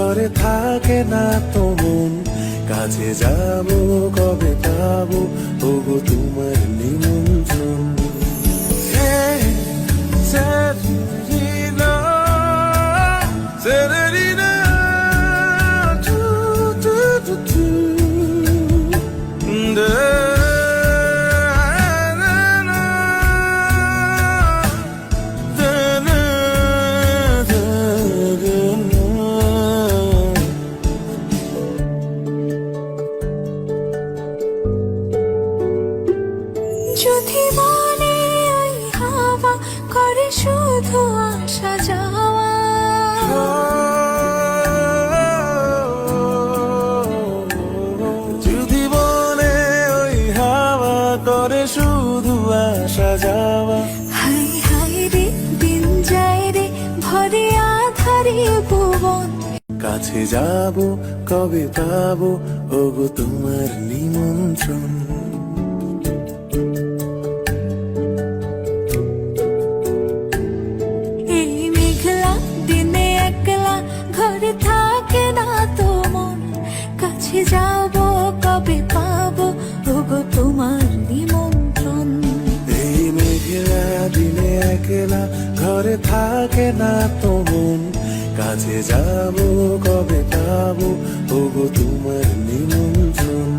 ঘরে থাকে না তো মন, কাছে যাব কবে পাবো ওগো তোমার নিমন্ত্রণ। Serenina, Serenina, tu, tu, tu, tu. Da, na, na, da, na, da, da, na. যদি মনে ওই হাওয়া করে শুধু আসা যাওয়া, যদি বলে ওই হাওয়া করে শুধু আসা যাওয়া, হাই হাই রে দিন যায় রে ভরে আধারে ভুবন, কাছে যাব কবে পাবো ওগো তোমার নিমন্ত্রণ। এই মেঘলা দিনে একলা ঘরে থাকে না তো মন, কাছে যাব কবে পাবো ওগো তোমার নিমন্ত্রণ। এই মেঘলা দিনে একলা ঘরে থাকে না তো মন, কাছে যাব কবে পাবো ওগো তোমার নিমন্ত্রণ।